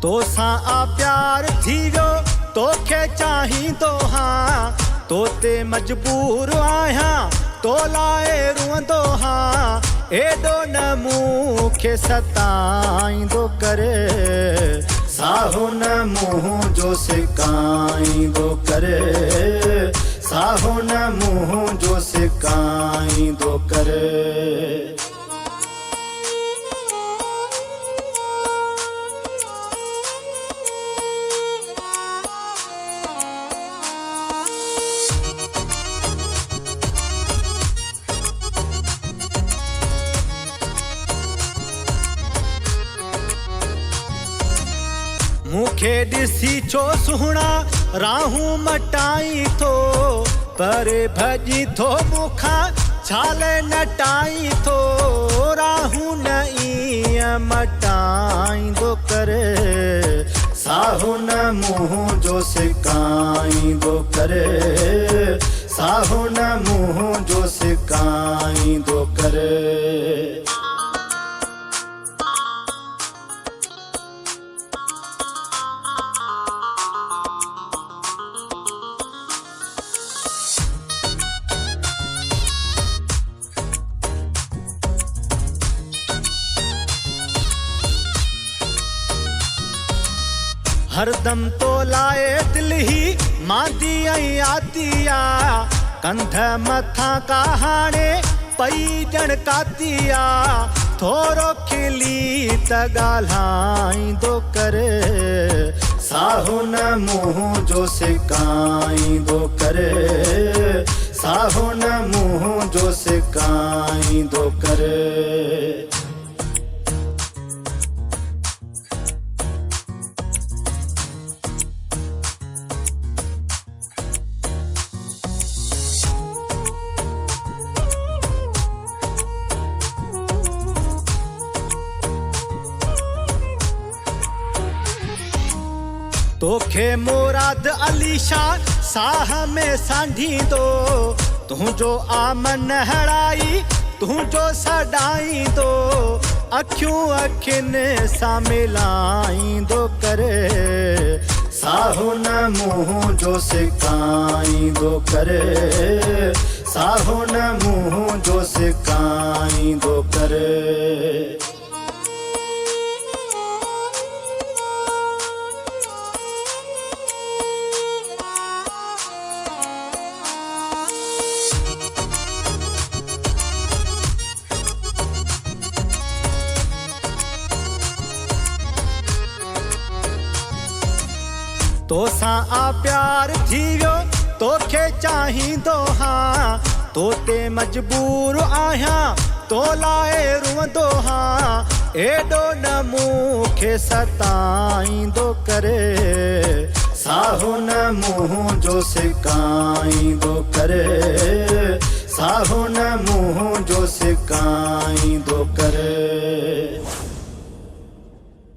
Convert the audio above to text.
तोसां आ प्यार थी वियो तोखे चाहींदो हां तोते मजबूर आहियां तो लाए रुअंदो हां एॾो न मूंखे सताईंदो करे साहो न मुंहुं जो सिकाईंदो करे साहो न मुंहुं जो सिकाईंदो करे मूंखे ॾिसी छो सुहिणा राहूं मटाई थो परे भॼी थो मूंखां छाले नटाई थो राहूं न ईअं मटाईंदो करे साहो न मुंहुं जो सिकाईंदो करे साहो न मुंहुं जो सिकाईंदो करे हरदम तो लाए दिल ही मांदी ऐं आतिया कंध मथां कहाणे पई ॼण कातिया थोरो खिली त ॻाल्हाईंदो करे साहो न मुंहुं जो सिकाईंदो करे साहो न मुंहुं जो सिकाईंदो करे तोखे मुराद अलीशा साह में सांढींदो तुंहिंजो आमन हड़ाई तुंहिंजो सॾाईंदो अखियूं अखियुनि सां मिलाईंदो करे साहो न मुंहुं जो सिकाईंदो करे साहो न मुंहुं जो सिकाईंदो करे तोसां आ प्यार थी वियो तोखे चाहींदो हां तोते मजबूर आहियां तो लाए रुअंदो हां एॾो न मूंखे सताईंदो करे साहो न मुंहुं जो सिकाईंदो करे साहो न मुंहुं जो सिकाईंदो करे